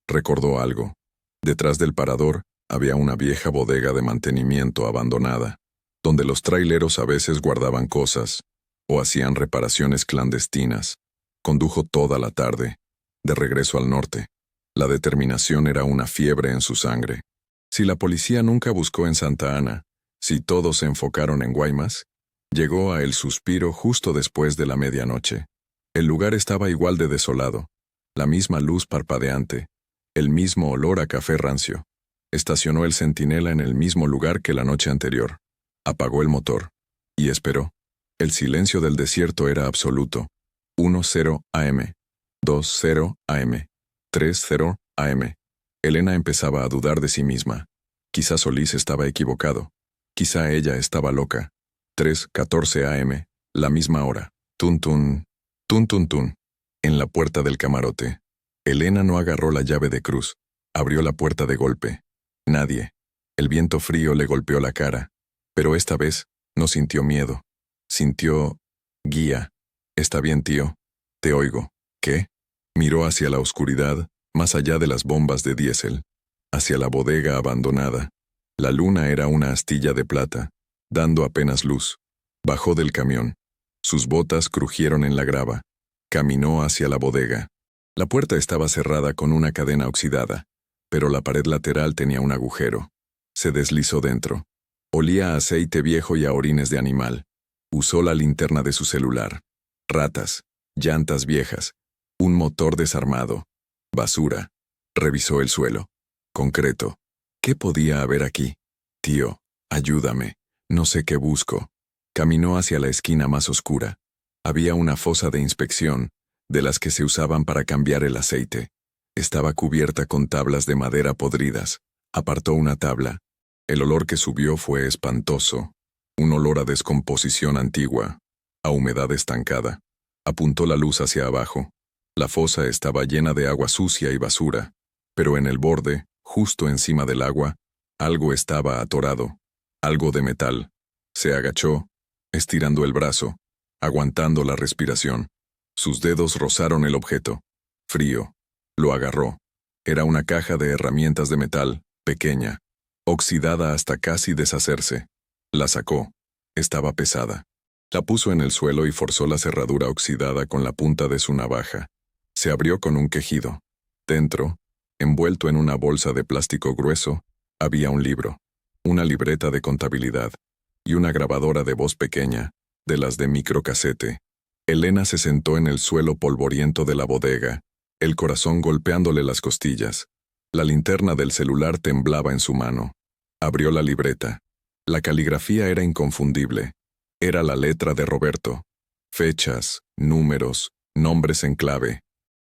Recordó algo. Detrás del parador había una vieja bodega de mantenimiento abandonada, donde los traileros a veces guardaban cosas o hacían reparaciones clandestinas. Condujo toda la tarde, de regreso al norte. La determinación era una fiebre en su sangre. Si la policía nunca buscó en Santa Ana, si todos se enfocaron en Guaymas, llegó a El Suspiro justo después de la medianoche. El lugar estaba igual de desolado, la misma luz parpadeante, el mismo olor a café rancio. Estacionó el centinela en el mismo lugar que la noche anterior. Apagó el motor. Y esperó. El silencio del desierto era absoluto. 1:0 AM. 2:0 AM. 3:0 AM. Elena empezaba a dudar de sí misma. Quizá Solís estaba equivocado. Quizá ella estaba loca. 3:14 AM. La misma hora. Tun tun. Tun tun tun. En la puerta del camarote. Elena no agarró la llave de cruz. Abrió la puerta de golpe. Nadie. El viento frío le golpeó la cara. Pero esta vez no sintió miedo. Sintió... guía. «Está bien, tío. Te oigo». «¿Qué?» Miró hacia la oscuridad, más allá de las bombas de diésel. Hacia la bodega abandonada. La luna era una astilla de plata, dando apenas luz. Bajó del camión. Sus botas crujieron en la grava. Caminó hacia la bodega. La puerta estaba cerrada con una cadena oxidada, pero la pared lateral tenía un agujero. Se deslizó dentro. Olía a aceite viejo y a orines de animal. Usó la linterna de su celular. Ratas, llantas viejas, un motor desarmado, basura. Revisó el suelo. Concreto. ¿Qué podía haber aquí? Tío, ayúdame. No sé qué busco. Caminó hacia la esquina más oscura. Había una fosa de inspección, de las que se usaban para cambiar el aceite. Estaba cubierta con tablas de madera podridas. Apartó una tabla. El olor que subió fue espantoso. Un olor a descomposición antigua, a humedad estancada. Apuntó la luz hacia abajo. La fosa estaba llena de agua sucia y basura, pero en el borde, justo encima del agua, algo estaba atorado. Algo de metal. Se agachó, estirando el brazo, aguantando la respiración. Sus dedos rozaron el objeto. Frío. Lo agarró. Era una caja de herramientas de metal, pequeña, oxidada hasta casi deshacerse. La sacó. Estaba pesada. La puso en el suelo y forzó la cerradura oxidada con la punta de su navaja. Se abrió con un quejido. Dentro, envuelto en una bolsa de plástico grueso, había un libro, una libreta de contabilidad y una grabadora de voz pequeña, de las de microcasete. Elena se sentó en el suelo polvoriento de la bodega, el corazón golpeándole las costillas. La linterna del celular temblaba en su mano. Abrió la libreta. La caligrafía era inconfundible. Era la letra de Roberto. Fechas, números, nombres en clave.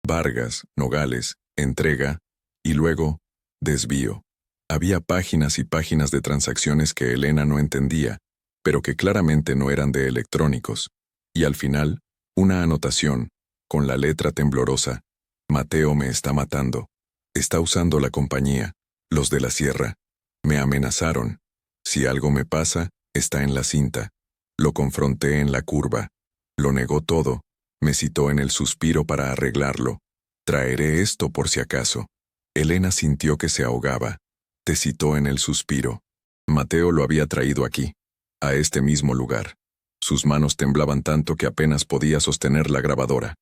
Vargas, Nogales, entrega, y luego, desvío. Había páginas y páginas de transacciones que Elena no entendía, pero que claramente no eran de electrónicos. Y al final, una anotación, con la letra temblorosa. Mateo me está matando. Está usando la compañía, los de la sierra. Me amenazaron. Si algo me pasa, está en la cinta. Lo confronté en la curva. Lo negó todo. Me citó en El Suspiro para arreglarlo. Traeré esto por si acaso. Elena sintió que se ahogaba. Te citó en El Suspiro. Mateo lo había traído aquí, a este mismo lugar. Sus manos temblaban tanto que apenas podía sostener la grabadora.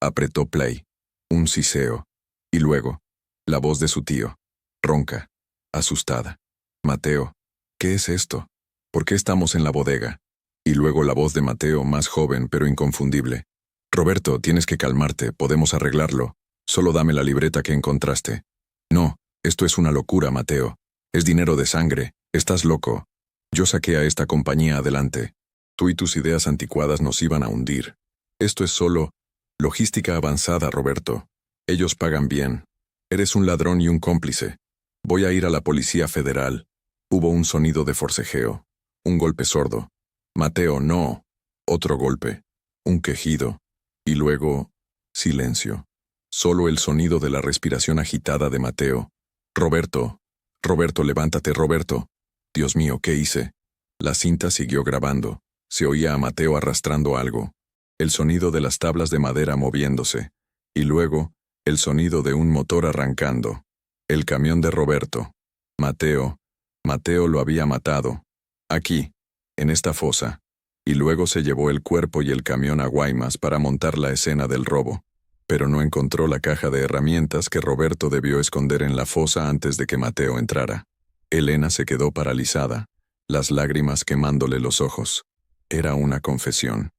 Apretó play. Un siseo. Y luego, la voz de su tío, ronca, asustada. Mateo, ¿qué es esto? ¿Por qué estamos en la bodega? Y luego la voz de Mateo, más joven pero inconfundible. Roberto, tienes que calmarte, podemos arreglarlo. Solo dame la libreta que encontraste. No, esto es una locura, Mateo. Es dinero de sangre. Estás loco. Yo saqué a esta compañía adelante. Tú y tus ideas anticuadas nos iban a hundir. Esto es solo logística avanzada, Roberto. Ellos pagan bien. Eres un ladrón y un cómplice. Voy a ir a la Policía Federal. Hubo un sonido de forcejeo. Un golpe sordo. Mateo, no. Otro golpe. Un quejido. Y luego, silencio. Solo el sonido de la respiración agitada de Mateo. Roberto. Roberto, levántate, Roberto. Dios mío, ¿qué hice? La cinta siguió grabando. Se oía a Mateo arrastrando algo. El sonido de las tablas de madera moviéndose. Y luego, el sonido de un motor arrancando. El camión de Roberto. Mateo. Mateo lo había matado. Aquí, en esta fosa. Y luego se llevó el cuerpo y el camión a Guaymas para montar la escena del robo. pero no encontró la caja de herramientas que Roberto debió esconder en la fosa antes de que Mateo entrara. Elena se quedó paralizada, las lágrimas quemándole los ojos. Era una confesión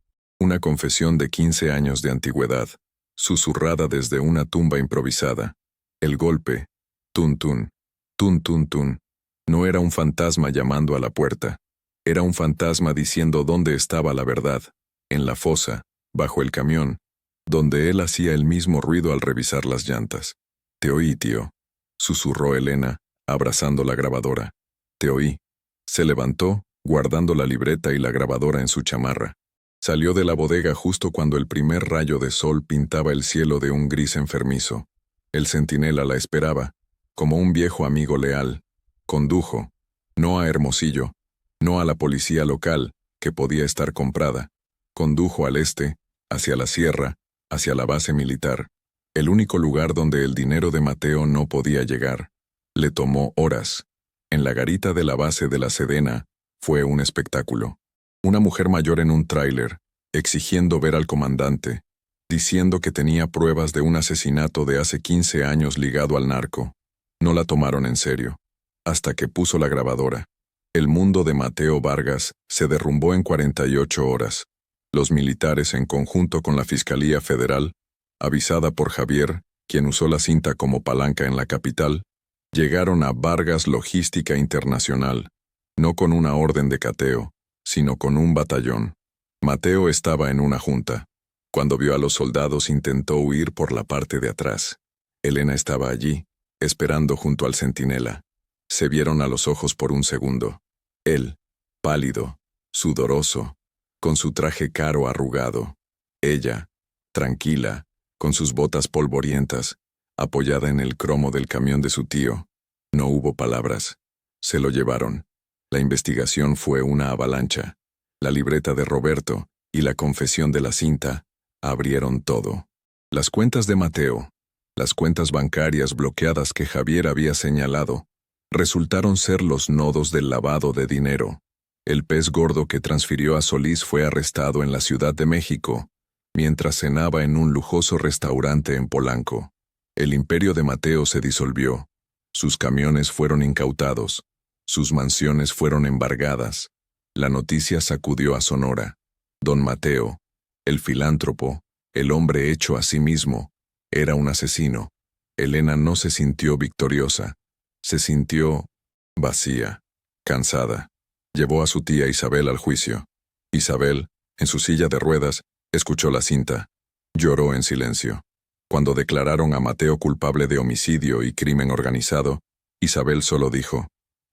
de 15 años de antigüedad, susurrada desde una tumba improvisada. El golpe, tun tun, tun tun tun, no era un fantasma llamando a la puerta, era un fantasma diciendo dónde estaba la verdad, en la fosa, bajo el camión, donde él hacía el mismo ruido al revisar las llantas. «Te oí, tío», susurró Elena, abrazando la grabadora. «Te oí». Se levantó, guardando la libreta y la grabadora en su chamarra. Salió de la bodega justo cuando el primer rayo de sol pintaba el cielo de un gris enfermizo. El centinela la esperaba, como un viejo amigo leal. Condujo, no a Hermosillo, no a la policía local, que podía estar comprada. Condujo al este, hacia la sierra, hacia la base militar, el único lugar donde el dinero de Mateo no podía llegar. Le tomó horas. En la garita de la base de la Sedena, fue un espectáculo. Una mujer mayor en un tráiler, exigiendo ver al comandante, diciendo que tenía pruebas de un asesinato de hace 15 años ligado al narco. No la tomaron en serio, hasta que puso la grabadora. El mundo de Mateo Vargas se derrumbó en 48 horas. Los militares, en conjunto con la Fiscalía Federal, avisada por Javier, quien usó la cinta como palanca en la capital, llegaron a Vargas Logística Internacional, no con una orden de cateo, sino con un batallón. Mateo estaba en una junta. Cuando vio a los soldados intentó huir por la parte de atrás. Elena estaba allí, esperando junto al centinela. Se vieron a los ojos por un segundo. Él, pálido, sudoroso, con su traje caro arrugado. Ella, tranquila, con sus botas polvorientas, apoyada en el cromo del camión de su tío. No hubo palabras. Se lo llevaron. La investigación fue una avalancha. La libreta de Roberto y la confesión de la cinta abrieron todo. Las cuentas de Mateo, las cuentas bancarias bloqueadas que Javier había señalado, resultaron ser los nodos del lavado de dinero. El pez gordo que transfirió a Solís fue arrestado en la Ciudad de México, mientras cenaba en un lujoso restaurante en Polanco. El imperio de Mateo se disolvió. Sus camiones fueron incautados. Sus mansiones fueron embargadas. La noticia sacudió a Sonora. Don Mateo, el filántropo, el hombre hecho a sí mismo, era un asesino. Elena no se sintió victoriosa. Se sintió vacía, cansada. Llevó a su tía Isabel al juicio. Isabel, en su silla de ruedas, escuchó la cinta. Lloró en silencio. Cuando declararon a Mateo culpable de homicidio y crimen organizado, Isabel solo dijo: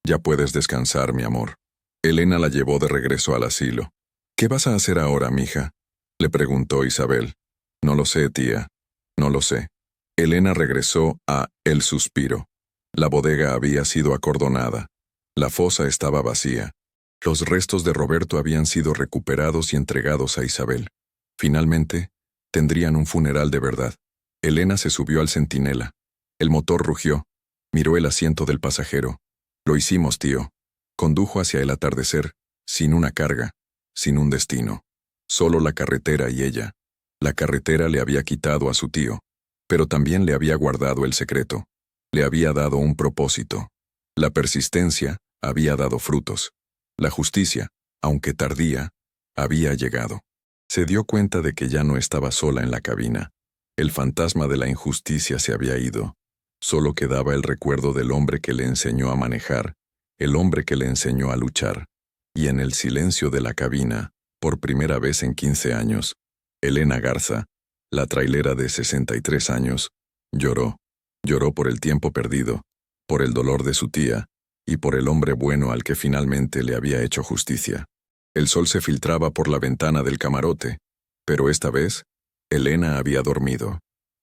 «Ya puedes descansar, mi amor». Elena la llevó de regreso al asilo. «¿Qué vas a hacer ahora, mija?», le preguntó Isabel. «No lo sé, tía. No lo sé». Elena regresó a El Suspiro. La bodega había sido acordonada. La fosa estaba vacía. Los restos de Roberto habían sido recuperados y entregados a Isabel. Finalmente, tendrían un funeral de verdad. Elena se subió al centinela. El motor rugió. Miró el asiento del pasajero. «Lo hicimos, tío». Condujo hacia el atardecer, sin una carga, sin un destino. Solo la carretera y ella. La carretera le había quitado a su tío, pero también le había guardado el secreto. Le había dado un propósito. La persistencia había dado frutos. La justicia, aunque tardía, había llegado. Se dio cuenta de que ya no estaba sola en la cabina. El fantasma de la injusticia se había ido. Solo quedaba el recuerdo del hombre que le enseñó a manejar, el hombre que le enseñó a luchar. Y en el silencio de la cabina, por primera vez en 15 años, Elena Garza, la trailera de 63 años, lloró. Lloró por el tiempo perdido, por el dolor de su tía, y por el hombre bueno al que finalmente le había hecho justicia. El sol se filtraba por la ventana del camarote, pero esta vez, Elena había dormido.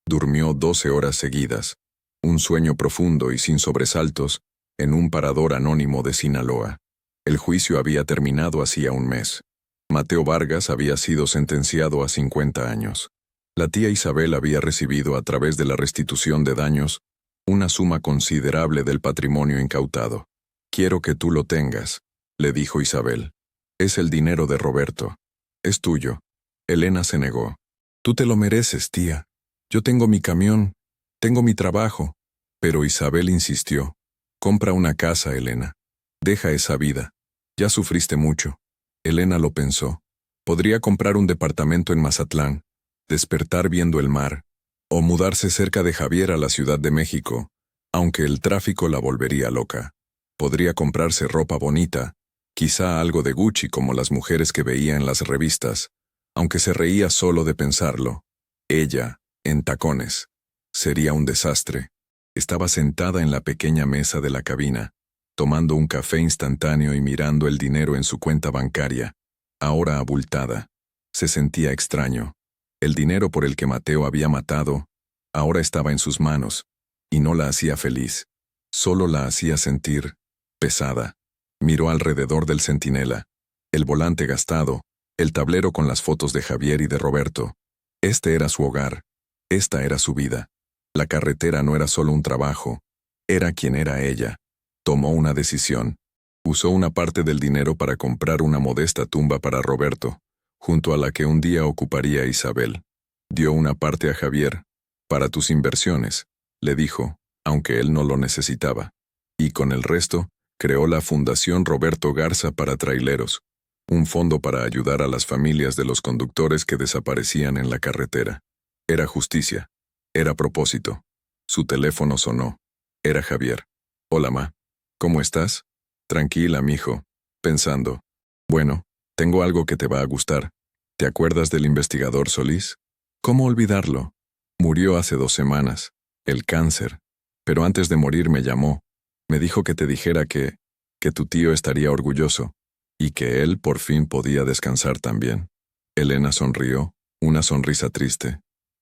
Durmió 12 horas seguidas, un sueño profundo y sin sobresaltos, en un parador anónimo de Sinaloa. El juicio había terminado hacía un mes. Mateo Vargas había sido sentenciado a 50 años. La tía Isabel había recibido a través de la restitución de daños una suma considerable del patrimonio incautado. «Quiero que tú lo tengas», le dijo Isabel. «Es el dinero de Roberto. Es tuyo». Elena se negó. «Tú te lo mereces, tía». Yo tengo mi camión, tengo mi trabajo. Pero Isabel insistió. Compra una casa, Elena. Deja esa vida. Ya sufriste mucho. Elena lo pensó. Podría comprar un departamento en Mazatlán, despertar viendo el mar, o mudarse cerca de Javier a la Ciudad de México, aunque el tráfico la volvería loca. Podría comprarse ropa bonita, quizá algo de Gucci como las mujeres que veía en las revistas, aunque se reía solo de pensarlo. Ella, en tacones. Sería un desastre. Estaba sentada en la pequeña mesa de la cabina, tomando un café instantáneo y mirando el dinero en su cuenta bancaria, ahora abultada. Se sentía extraño. El dinero por el que Mateo había matado, ahora estaba en sus manos, y no la hacía feliz. Solo la hacía sentir pesada. Miró alrededor del centinela, el volante gastado, el tablero con las fotos de Javier y de Roberto. Este era su hogar, esta era su vida. La carretera no era solo un trabajo, era quien era ella. Tomó una decisión. Usó una parte del dinero para comprar una modesta tumba para Roberto, junto a la que un día ocuparía Isabel. Dio una parte a Javier, para tus inversiones, le dijo, aunque él no lo necesitaba. Y con el resto, creó la Fundación Roberto Garza para Traileros, un fondo para ayudar a las familias de los conductores que desaparecían en la carretera. Era justicia. Era propósito. Su teléfono sonó. Era Javier. Hola, ma. ¿Cómo estás? Tranquila, mijo. Pensando. Bueno, tengo algo que te va a gustar. ¿Te acuerdas del investigador Solís? ¿Cómo olvidarlo? Murió hace 2 semanas. El cáncer. Pero antes de morir me llamó. Me dijo que te dijera que tu tío estaría orgulloso. Y que él por fin podía descansar también. Elena sonrió, una sonrisa triste.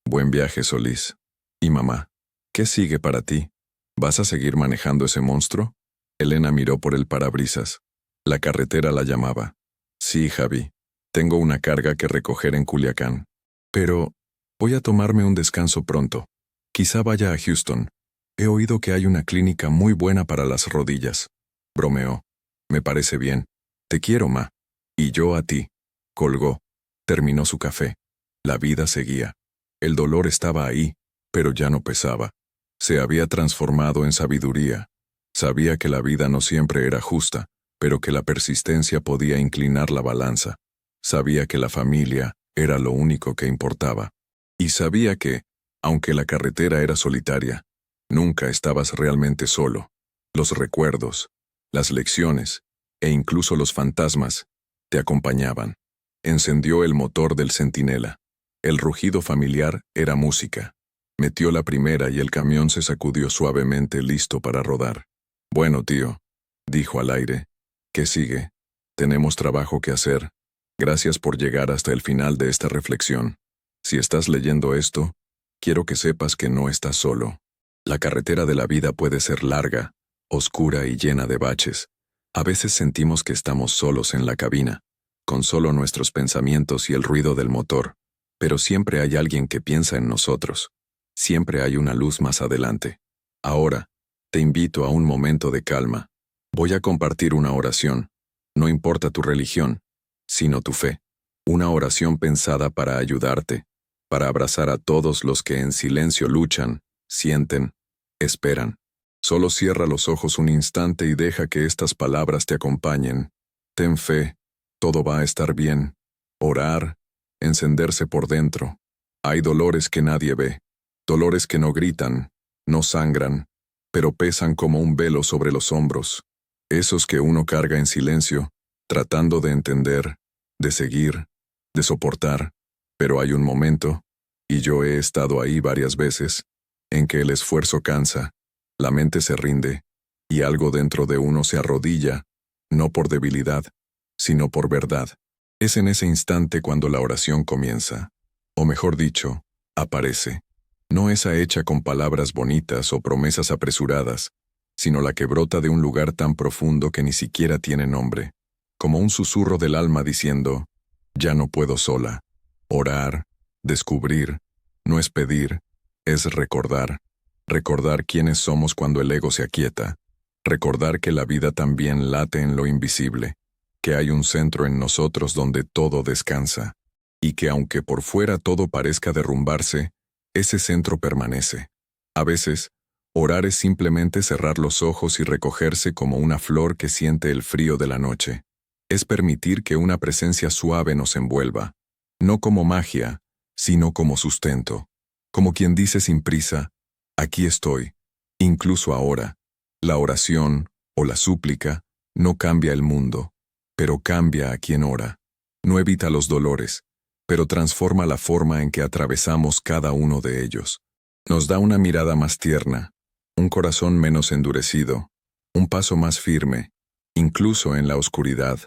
Buen viaje, Solís. ¿Y mamá? ¿Qué sigue para ti? ¿Vas a seguir manejando ese monstruo? Elena miró por el parabrisas. La carretera la llamaba. Sí, Javi. Tengo una carga que recoger en Culiacán. Pero voy a tomarme un descanso pronto. Quizá vaya a Houston. He oído que hay una clínica muy buena para las rodillas. Bromeó. Me parece bien. Te quiero, ma. Y yo a ti. Colgó. Terminó su café. La vida seguía. El dolor estaba ahí, pero ya no pesaba. Se había transformado en sabiduría. Sabía que la vida no siempre era justa, pero que la persistencia podía inclinar la balanza. Sabía que la familia era lo único que importaba. Y sabía que, aunque la carretera era solitaria, nunca estabas realmente solo. Los recuerdos, las lecciones, e incluso los fantasmas, te acompañaban. Encendió el motor del centinela. El rugido familiar era música. Metió la primera y el camión se sacudió suavemente listo para rodar. Bueno, tío, dijo al aire. ¿Qué sigue? Tenemos trabajo que hacer. Gracias por llegar hasta el final de esta reflexión. Si estás leyendo esto, quiero que sepas que no estás solo. La carretera de la vida puede ser larga, oscura y llena de baches. A veces sentimos que estamos solos en la cabina, con solo nuestros pensamientos y el ruido del motor. Pero siempre hay alguien que piensa en nosotros. Siempre hay una luz más adelante. Ahora, te invito a un momento de calma. Voy a compartir una oración. No importa tu religión, sino tu fe. Una oración pensada para ayudarte, para abrazar a todos los que en silencio luchan, sienten, esperan. Solo cierra los ojos un instante y deja que estas palabras te acompañen. Ten fe, todo va a estar bien. Orar, encenderse por dentro. Hay dolores que nadie ve, dolores que no gritan, no sangran, pero pesan como un velo sobre los hombros. Esos que uno carga en silencio, tratando de entender, de seguir, de soportar. Pero hay un momento, y yo he estado ahí varias veces, en que el esfuerzo cansa, la mente se rinde, y algo dentro de uno se arrodilla, no por debilidad, sino por verdad. Es en ese instante cuando la oración comienza, o mejor dicho, aparece. No esa hecha con palabras bonitas o promesas apresuradas, sino la que brota de un lugar tan profundo que ni siquiera tiene nombre, como un susurro del alma diciendo, ya no puedo sola. Orar, descubrir, no es pedir, es recordar. Recordar quiénes somos cuando el ego se aquieta. Recordar que la vida también late en lo invisible, que hay un centro en nosotros donde todo descansa, y que aunque por fuera todo parezca derrumbarse, ese centro permanece. A veces, orar es simplemente cerrar los ojos y recogerse como una flor que siente el frío de la noche. Es permitir que una presencia suave nos envuelva, no como magia, sino como sustento. Como quien dice sin prisa, aquí estoy, incluso ahora. La oración, o la súplica, no cambia el mundo, pero cambia a quien ora. No evita los dolores, pero transforma la forma en que atravesamos cada uno de ellos. Nos da una mirada más tierna, un corazón menos endurecido, un paso más firme, incluso en la oscuridad.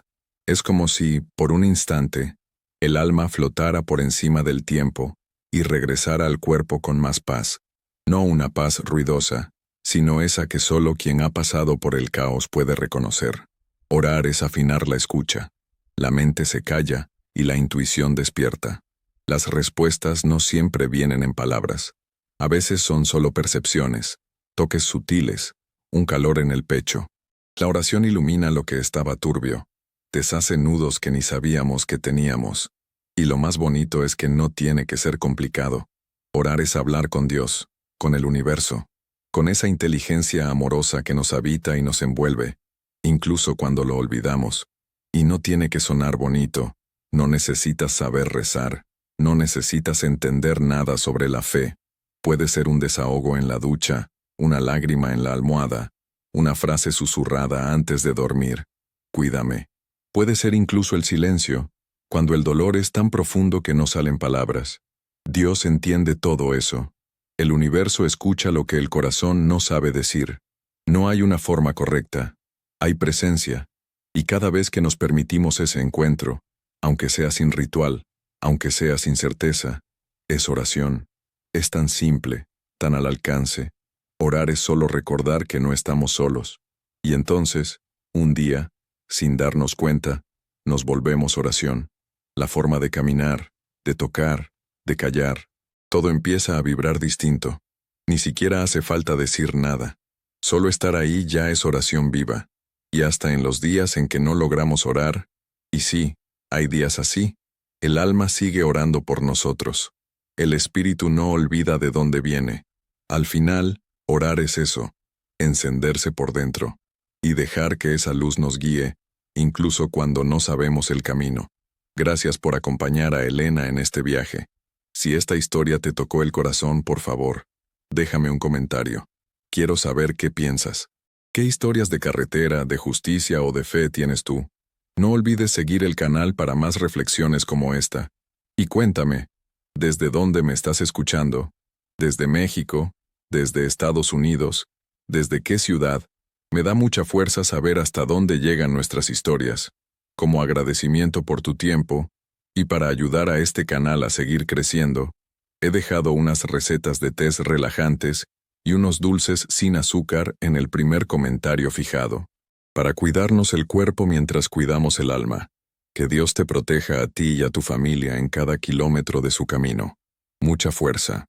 Es como si, por un instante, el alma flotara por encima del tiempo y regresara al cuerpo con más paz. No una paz ruidosa, sino esa que solo quien ha pasado por el caos puede reconocer. Orar es afinar la escucha. La mente se calla y la intuición despierta. Las respuestas no siempre vienen en palabras. A veces son solo percepciones, toques sutiles, un calor en el pecho. La oración ilumina lo que estaba turbio, deshace nudos que ni sabíamos que teníamos. Y lo más bonito es que no tiene que ser complicado. Orar es hablar con Dios, con el universo, con esa inteligencia amorosa que nos habita y nos envuelve, incluso cuando lo olvidamos. Y no tiene que sonar bonito, no necesitas saber rezar, no necesitas entender nada sobre la fe. Puede ser un desahogo en la ducha, una lágrima en la almohada, una frase susurrada antes de dormir. Cuídame. Puede ser incluso el silencio, cuando el dolor es tan profundo que no salen palabras. Dios entiende todo eso. El universo escucha lo que el corazón no sabe decir. No hay una forma correcta. Hay presencia. Y cada vez que nos permitimos ese encuentro, aunque sea sin ritual, aunque sea sin certeza, es oración. Es tan simple, tan al alcance. Orar es solo recordar que no estamos solos. Y entonces, un día, sin darnos cuenta, nos volvemos oración. La forma de caminar, de tocar, de callar, todo empieza a vibrar distinto. Ni siquiera hace falta decir nada. Solo estar ahí ya es oración viva. Y hasta en los días en que no logramos orar, y sí, hay días así, el alma sigue orando por nosotros. El espíritu no olvida de dónde viene. Al final, orar es eso, encenderse por dentro, y dejar que esa luz nos guíe, incluso cuando no sabemos el camino. Gracias por acompañar a Elena en este viaje. Si esta historia te tocó el corazón, por favor, déjame un comentario. Quiero saber qué piensas. ¿Qué historias de carretera, de justicia o de fe tienes tú? No olvides seguir el canal para más reflexiones como esta. Y cuéntame, ¿desde dónde me estás escuchando? ¿Desde México? ¿Desde Estados Unidos? ¿Desde qué ciudad? Me da mucha fuerza saber hasta dónde llegan nuestras historias. Como agradecimiento por tu tiempo, y para ayudar a este canal a seguir creciendo, he dejado unas recetas de tés relajantes y unos dulces sin azúcar en el primer comentario fijado, para cuidarnos el cuerpo mientras cuidamos el alma. Que Dios te proteja a ti y a tu familia en cada kilómetro de su camino. Mucha fuerza.